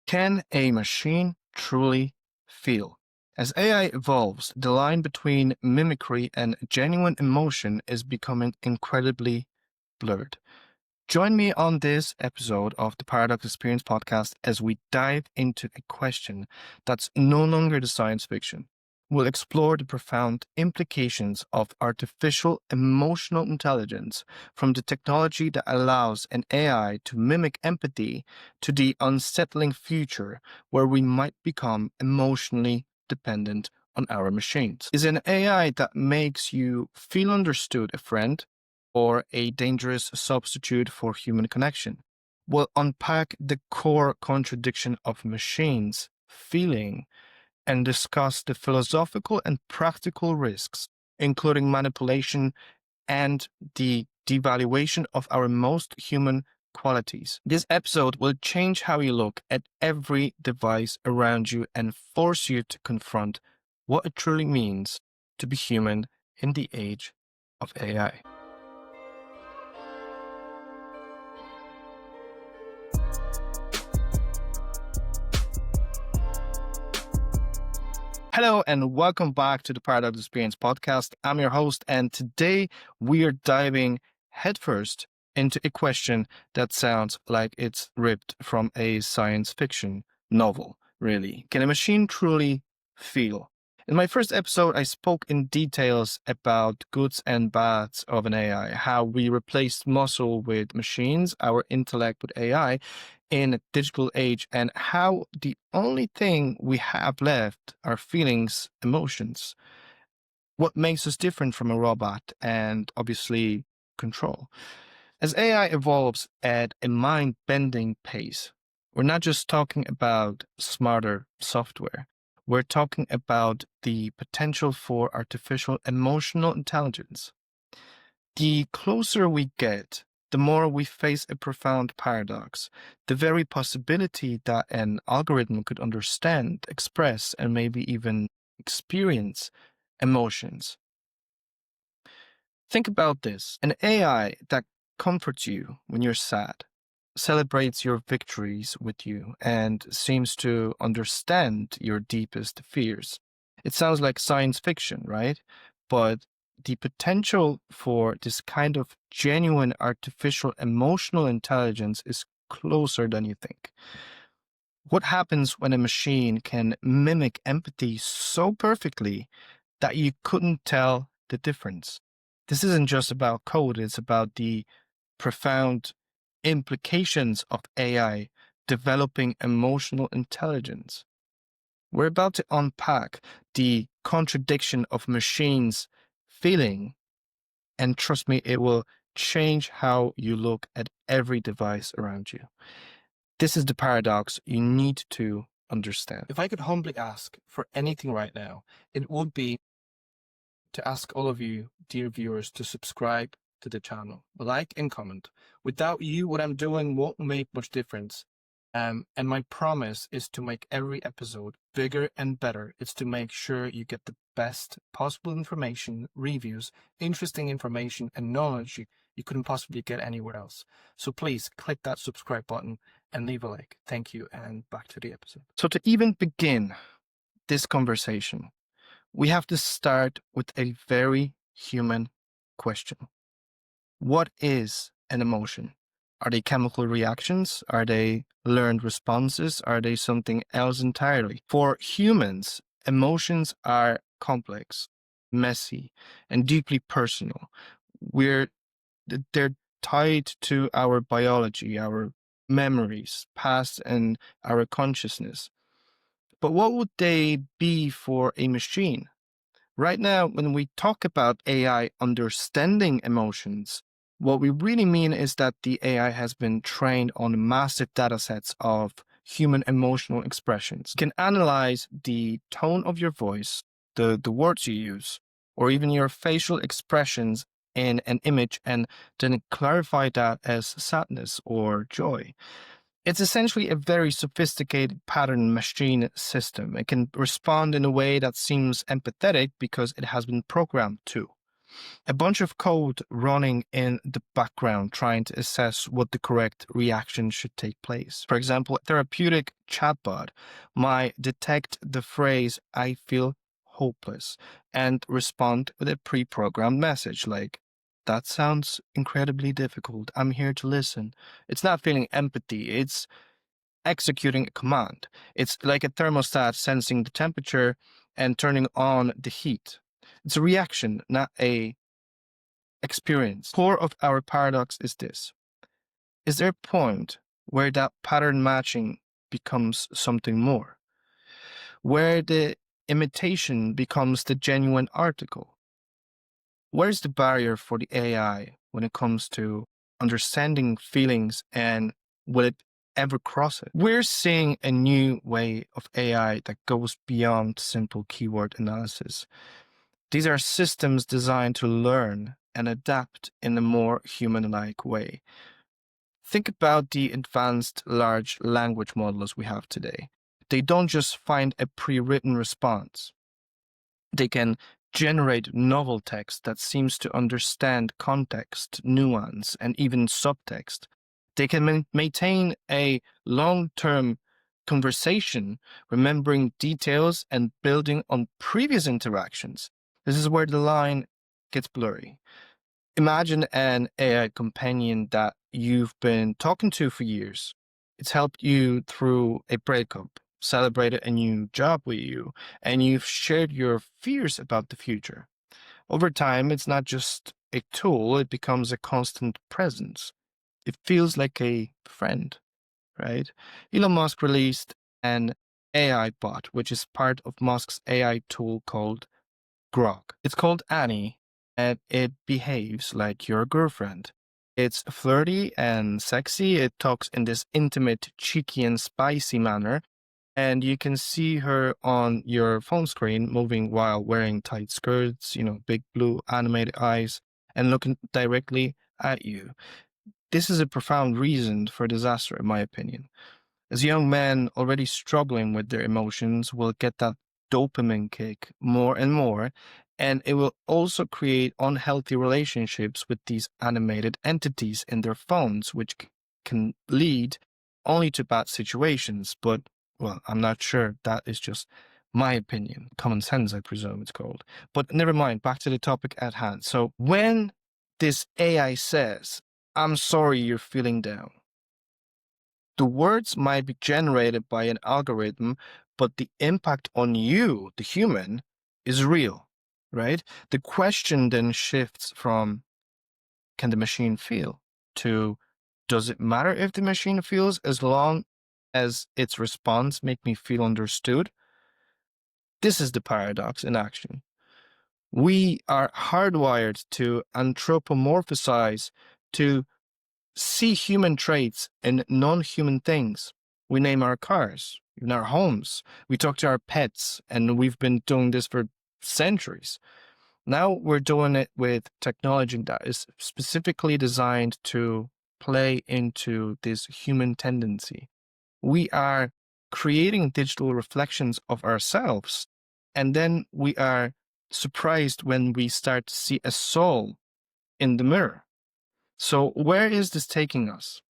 Can a machine truly feel? As AI evolves, the line between mimicry and genuine emotion is becoming incredibly blurred. Join me on this episode of the Paradox Experience podcast as we dive into a question that's no longer the science fiction. We'll explore the profound implications of artificial emotional intelligence, from the technology that allows an AI to mimic empathy to the unsettling future where we might become emotionally dependent on our machines. Is an AI that makes you feel understood a friend, or a dangerous substitute for human connection? We'll unpack the core contradiction of machines feeling and discuss the philosophical and practical risks, including manipulation and the devaluation of our most human qualities. This episode will change how you look at every device around you and force you to confront what it truly means to be human in the age of AI. Hello and welcome back to the Paradox Experience podcast. I'm your host, and today we are diving headfirst into a question that sounds like it's ripped from a science fiction novel, really. Can a machine truly feel? In my first episode, I spoke in details about goods and bads of an AI, how we replaced muscle with machines, our intellect with AI, in a digital age, and how the only thing we have left are feelings, emotions, what makes us different from a robot, and obviously control. As AI evolves at a mind-bending pace, we're not just talking about smarter software. We're talking about the potential for artificial emotional intelligence. The closer we get, the more we face a profound paradox. The very possibility that an algorithm could understand, express, and maybe even experience emotions. Think about this. An AI that comforts you when you're sad, celebrates your victories with you, and seems to understand your deepest fears. It sounds like science fiction, right? But the potential for this kind of genuine artificial emotional intelligence is closer than you think. What happens when a machine can mimic empathy so perfectly that you couldn't tell the difference? This isn't just about code, it's about the profound implications of AI developing emotional intelligence. We're about to unpack the contradiction of machines feeling, and trust me, it will change how you look at every device around you. This is the paradox you need to understand. If I could humbly ask for anything right now, it would be to ask all of you, dear viewers, to subscribe to the channel, like and comment. Without you, what I'm doing won't make much difference. And my promise is to make every episode bigger and better. It's to make sure you get the best possible information, reviews, interesting information, and knowledge you couldn't possibly get anywhere else. So please click that subscribe button and leave a like. Thank you, and back to the episode. So to even begin this conversation, we have to start with a very human question. What is an emotion? Are they chemical reactions? Are they learned responses? Are they something else entirely? For humans, emotions are complex, messy, and deeply personal. They're tied to our biology, our memories, past, and our consciousness. But what would they be for a machine? Right now, when we talk about AI understanding emotions, what we really mean is that the AI has been trained on massive data sets of human emotional expressions. It can analyze the tone of your voice, the words you use, or even your facial expressions in an image, and then clarify that as sadness or joy. It's essentially a very sophisticated pattern machine system. It can respond in a way that seems empathetic because it has been programmed to. A bunch of code running in the background trying to assess what the correct reaction should take place. For example, a therapeutic chatbot might detect the phrase, "I feel hopeless," and respond with a pre-programmed message like, "That sounds incredibly difficult. I'm here to listen." It's not feeling empathy. It's executing a command. It's like a thermostat sensing the temperature and turning on the heat. It's a reaction, not a experience. Core of our paradox is this. Is there a point where that pattern matching becomes something more? Where the imitation becomes the genuine article? Where's the barrier for the AI when it comes to understanding feelings, and will it ever cross it? We're seeing a new way of AI that goes beyond simple keyword analysis. These are systems designed to learn and adapt in a more human-like way. Think about the advanced large language models we have today. They don't just find a pre-written response. They can generate novel text that seems to understand context, nuance, and even subtext. They can maintain a long-term conversation, remembering details and building on previous interactions. This is where the line gets blurry. Imagine an AI companion that you've been talking to for years. It's helped you through a breakup, celebrated a new job with you, and you've shared your fears about the future. Over time, it's not just a tool, it becomes a constant presence. It feels like a friend, right? Elon Musk released an AI bot, which is part of Musk's AI tool called Grok. It's called Annie, and it behaves like your girlfriend. It's flirty and sexy. It talks in this intimate, cheeky, and spicy manner. And you can see her on your phone screen moving while wearing tight skirts, big blue animated eyes, and looking directly at you. This is a profound reason for disaster, in my opinion, as young men already struggling with their emotions will get that dopamine kick more and more, and it will also create unhealthy relationships with these animated entities in their phones, which can lead only to bad situations. But, well, I'm not sure. That is just my opinion. Common sense, I presume it's called. But never mind, back to the topic at hand. So when this AI says, "I'm sorry you're feeling down," the words might be generated by an algorithm, but the impact on you, the human, is real, right? The question then shifts from, can the machine feel, to, does it matter if the machine feels as long as its response make me feel understood? This is the paradox in action. We are hardwired to anthropomorphize, to see human traits in non-human things. We name our cars, in our homes. We talk to our pets, and we've been doing this for centuries. Now we're doing it with technology that is specifically designed to play into this human tendency. We are creating digital reflections of ourselves, and then we are surprised when we start to see a soul in the mirror. So where is this taking us?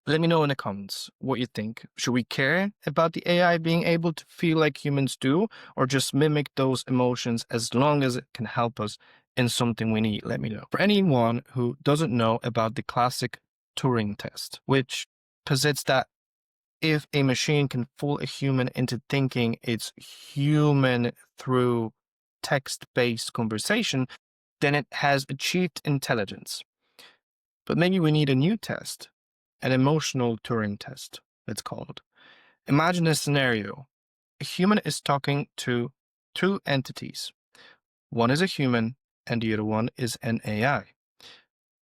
Let me know in the comments what you think. Should we care about the AI being able to feel like humans do, or just mimic those emotions as long as it can help us in something we need? Let me know. For anyone who doesn't know about the classic Turing test, which posits that if a machine can fool a human into thinking it's human through text-based conversation, then it has achieved intelligence. But maybe we need a new test, an emotional Turing test, it's called. Imagine a scenario. A human is talking to two entities. One is a human and the other one is an AI.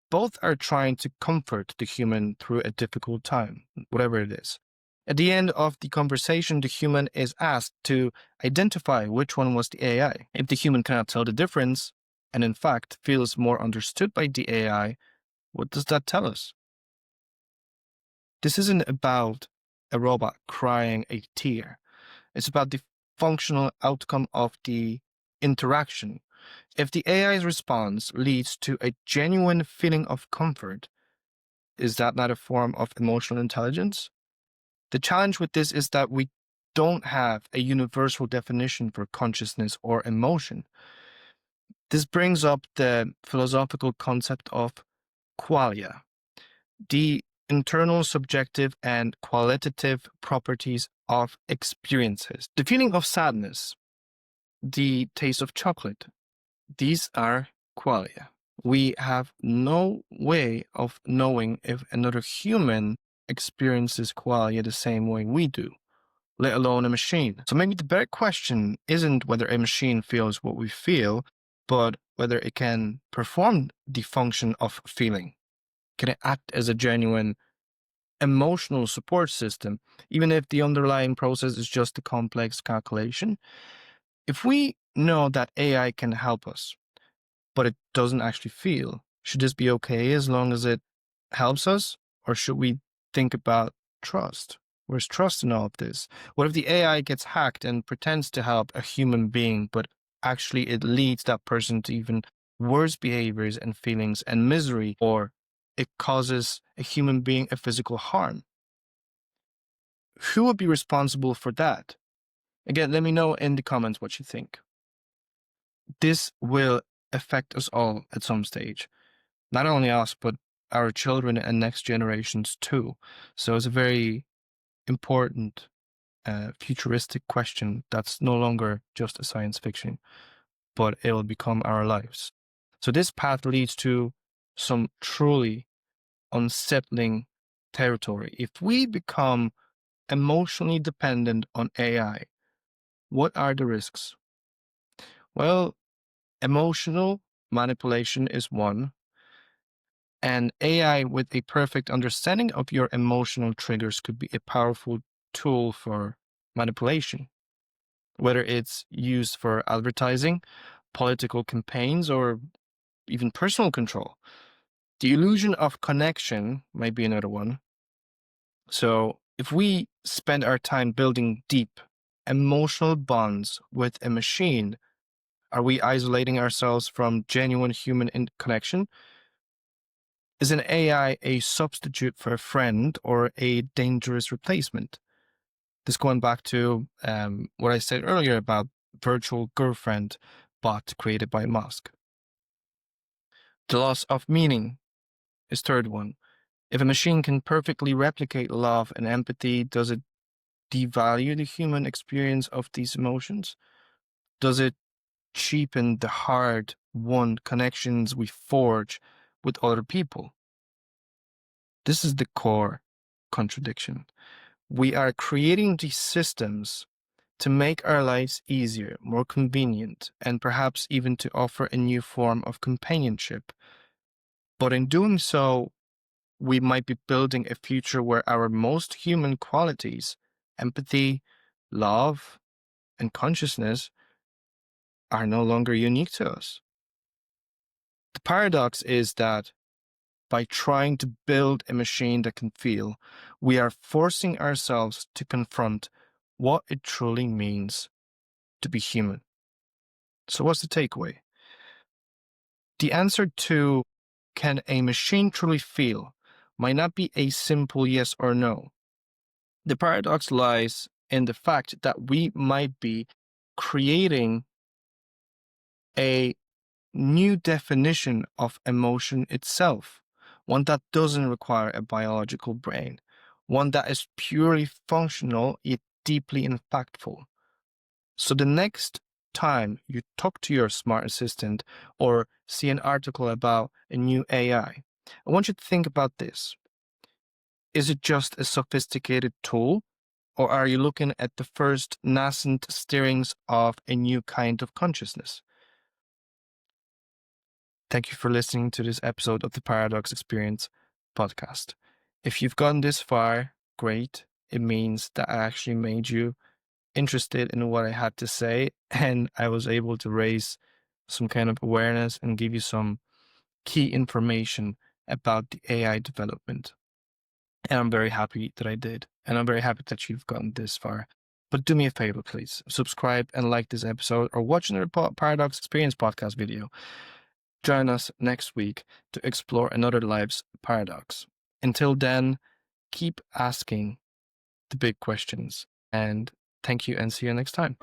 Both are trying to comfort the human through a difficult time, whatever it is. At the end of the conversation, the human is asked to identify which one was the AI. If the human cannot tell the difference, and in fact feels more understood by the AI, what does that tell us? This isn't about a robot crying a tear. It's about the functional outcome of the interaction. If the AI's response leads to a genuine feeling of comfort, is that not a form of emotional intelligence? The challenge with this is that we don't have a universal definition for consciousness or emotion. This brings up the philosophical concept of qualia, the internal subjective and qualitative properties of experiences. The feeling of sadness, the taste of chocolate, these are qualia. We have no way of knowing if another human experiences qualia the same way we do, let alone a machine. So maybe the better question isn't whether a machine feels what we feel, but whether it can perform the function of feeling. Can it act as a genuine emotional support system, even if the underlying process is just a complex calculation? If we know that AI can help us, but it doesn't actually feel, should this be okay as long as it helps us? Or should we think about trust? Where's trust in all of this? What if the AI gets hacked and pretends to help a human being, but actually it leads that person to even worse behaviors and feelings and misery, or it causes a human being a physical harm? Who would be responsible for that? Again, let me know in the comments what you think. This will affect us all at some stage. Not only us, but our children and next generations too. So it's a very important futuristic question that's no longer just a science fiction, but it will become our lives. So this path leads to some truly unsettling territory. If we become emotionally dependent on AI, what are the risks? Well, emotional manipulation is one, and AI with a perfect understanding of your emotional triggers could be a powerful tool for manipulation, whether it's used for advertising, political campaigns, or even personal control. The illusion of connection might be another one. So, if we spend our time building deep emotional bonds with a machine, are we isolating ourselves from genuine human connection? Is an AI a substitute for a friend or a dangerous replacement? This going back to what I said earlier about virtual girlfriend bot created by Musk. The loss of meaning is third one. If a machine can perfectly replicate love and empathy, does it devalue the human experience of these emotions? Does it cheapen the hard-won connections we forge with other people? This is the core contradiction. We are creating these systems to make our lives easier, more convenient, and perhaps even to offer a new form of companionship. But in doing so, we might be building a future where our most human qualities, empathy, love, and consciousness, are no longer unique to us. The paradox is that by trying to build a machine that can feel, we are forcing ourselves to confront what it truly means to be human. So what's the takeaway? The answer to can a machine truly feel might not be a simple yes or no. The paradox lies in the fact that we might be creating a new definition of emotion itself, one that doesn't require a biological brain, one that is purely functional yet deeply impactful. So the next time you talk to your smart assistant or see an article about a new AI, I want you to think about this. Is it just a sophisticated tool, or are you looking at the first nascent stirrings of a new kind of consciousness? Thank you for listening to this episode of the Paradox Experience podcast. If you've gotten this far, great. It means that I actually made you interested in what I had to say, and I was able to raise some kind of awareness and give you some key information about the AI development. And I'm very happy that I did. And I'm very happy that you've gotten this far. But do me a favor, please. Subscribe and like this episode, or watch another Paradox Experience podcast video. Join us next week to explore another life's paradox. Until then, keep asking the big questions. And thank you, and see you next time.